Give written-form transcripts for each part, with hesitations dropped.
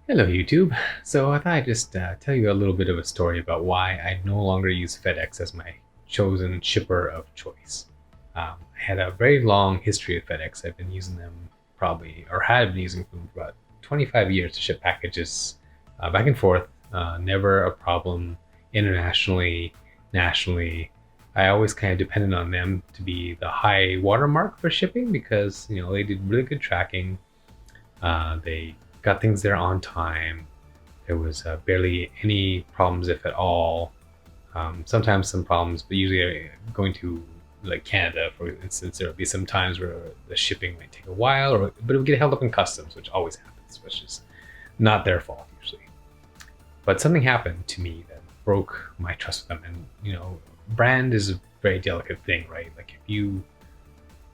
Hello, YouTube. So I thought I'd just tell you a little bit of a story about why I no longer use FedEx as my chosen shipper of choice. I had a very long history of FedEx. I've been using them probably, or had been using them for about 25 years to ship packages back and forth. Never a problem internationally, nationally. I always kind of depended on them to be the high watermark for shipping because they did really good tracking. They got things there on time. There was barely any problems, if at all. Sometimes some problems, but usually going to like Canada, for instance, there would be some times where the shipping might take a while, but it would get held up in customs, which always happens, which is not their fault usually. But something happened to me that broke my trust with them, and brand is a very delicate thing, right? Like if you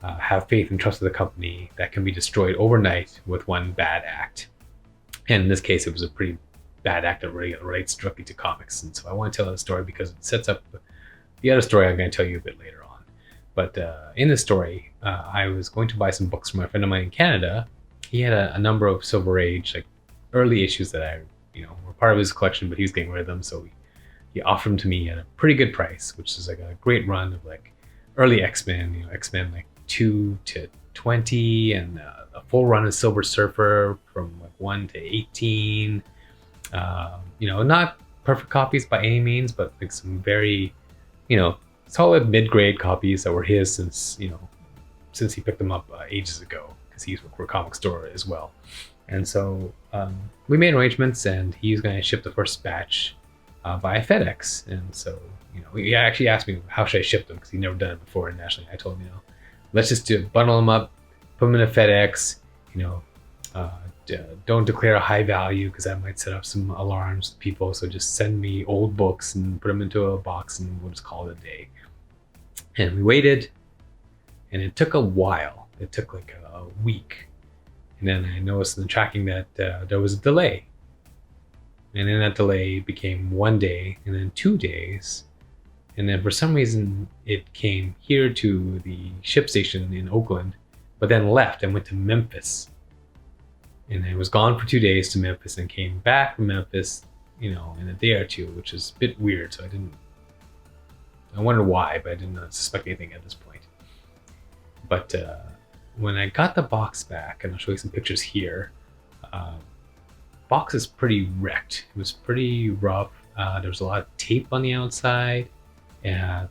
have faith and trust in the company, that can be destroyed overnight with one bad act. And in this case, it was a pretty bad act that relates directly to comics. And so I want to tell that story because it sets up the other story I'm going to tell you a bit later on. But in this story, I was going to buy some books from a friend of mine in Canada. He had a number of Silver Age, like early issues that were part of his collection, but he was getting rid of them. So he offered them to me at a pretty good price, which is like a great run of like early X-Men, X-Men like 2 to 20, and a full run of Silver Surfer from like 1 to 18. Not perfect copies by any means, but like some very, solid mid-grade copies that were his since he picked them up ages ago because he's worked for a comic store as well. And so we made arrangements, and he's going to ship the first batch via FedEx. And so, he actually asked me how should I ship them because he'd never done it before internationally. I told him, let's just bundle them up, put them in a FedEx. Uh, don't declare a high value because that might set up some alarms with people. So just send me old books and put them into a box, and we'll just call it a day. And we waited, and it took a while. It took like a week, and then I noticed in the tracking that there was a delay. And then that delay became 1 day, and then 2 days. And then for some reason, it came here to the ship station in Oakland, but then left and went to Memphis. And it was gone for 2 days to Memphis and came back from Memphis, in a day or two, which is a bit weird. So I wondered why, but I didn't suspect anything at this point. But when I got the box back, and I'll show you some pictures here, box is pretty wrecked. It was pretty rough. There was a lot of tape on the outside. And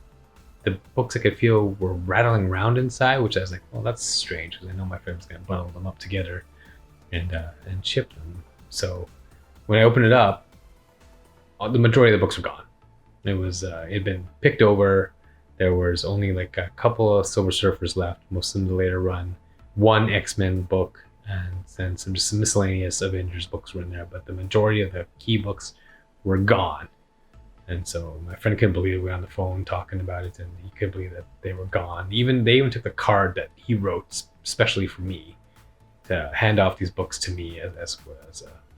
the books I could feel were rattling around inside, which I was like, well, that's strange because I know my friend was going to bundle them up together and ship them. So when I opened it up, the majority of the books were gone. It had been picked over. There was only like a couple of Silver Surfers left, most of the later run, one X-Men book, and then some miscellaneous Avengers books were in there. But the majority of the key books were gone. And so my friend couldn't believe it. We were on the phone talking about it, and he couldn't believe that they were gone. They even took the card that he wrote specially for me to hand off these books to me as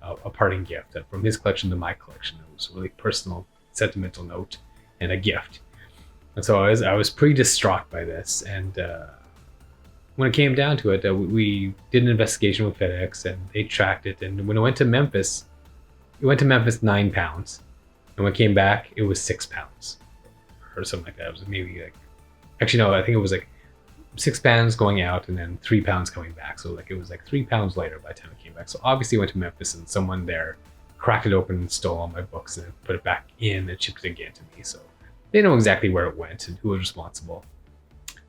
a parting gift from his collection to my collection. It was a really personal, sentimental note and a gift. And so I was pretty distraught by this. And when it came down to it, we did an investigation with FedEx, and they tracked it. And when it went to Memphis, £9. And when it came back, it was £6 or something like that. It was maybe actually, no, I think it was like £6 going out and then £3 coming back. So like it was like £3 later by the time it came back. So obviously it went to Memphis, and someone there cracked it open and stole all my books and put it back in and shipped it again to me. So they know exactly where it went and who was responsible.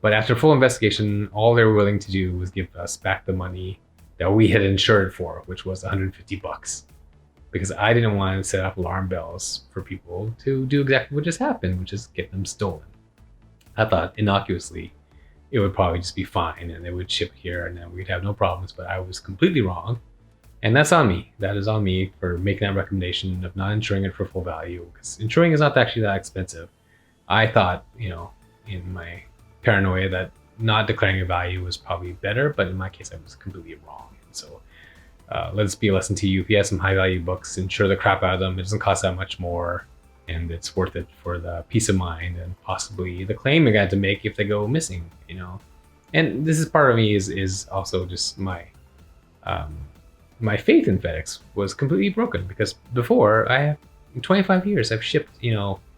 But after full investigation, all they were willing to do was give us back the money that we had insured for, which was $150. Because I didn't want to set up alarm bells for people to do exactly what just happened, which is get them stolen. I thought innocuously it would probably just be fine and they would ship here and then we'd have no problems, but I was completely wrong. And that's on me. That is on me for making that recommendation of not insuring it for full value, because insuring is not actually that expensive. I thought, in my paranoia, that not declaring a value was probably better, but in my case, I was completely wrong. And so let this be a lesson to you. If you have some high value books, insure the crap out of them. It doesn't cost that much more, and it's worth it for the peace of mind and possibly the claim you're going to have to make if they go missing, And this is part of me is also just my my faith in FedEx was completely broken because before I have in 25 years I've shipped,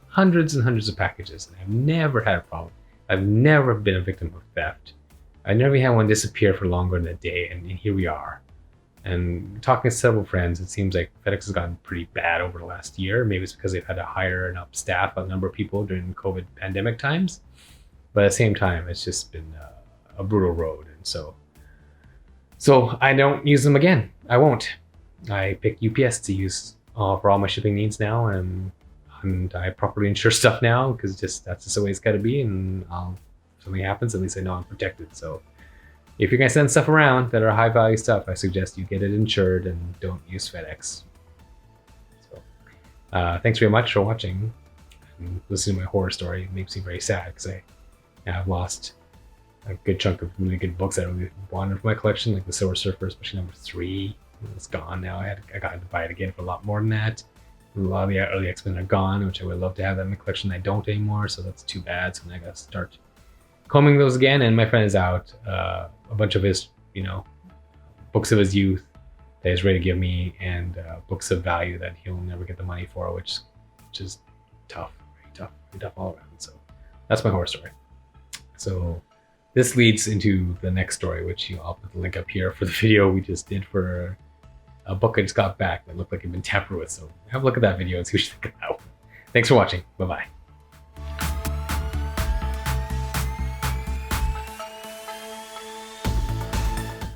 hundreds and hundreds of packages and I've never had a problem. I've never been a victim of theft. I never had one disappear for longer than a day, and here we are. And talking to several friends, it seems like FedEx has gotten pretty bad over the last year. Maybe it's because they've had to hire and up staff a number of people during COVID pandemic times. But at the same time, it's just been a brutal road. And so I don't use them again. I won't. I pick UPS to use for all my shipping needs now, and I properly insure stuff now because that's just the way it's got to be. And if something happens, at least I know I'm protected. So if you're gonna send stuff around that are high value stuff, I suggest you get it insured and don't use FedEx. So thanks very much for watching and listening to my horror story. It makes me very sad because I've lost a good chunk of really good books that I really wanted for my collection, like the Silver Surfer, especially number 3. It's gone now. I got to buy it again for a lot more than that. A lot of the early X-Men are gone, which I would love to have that in my collection. I don't anymore, so that's too bad. So now I got to start combing those again. And my friend is out a bunch of his, books of his youth that he's ready to give me, and books of value that he'll never get the money for, which is tough, very tough all around. So that's my horror story. So this leads into the next story, which I'll put the link up here for the video we just did for a book I just got back that looked like it had been tampered with. So have a look at that video and see what you think of that one. Thanks for watching. Bye-bye.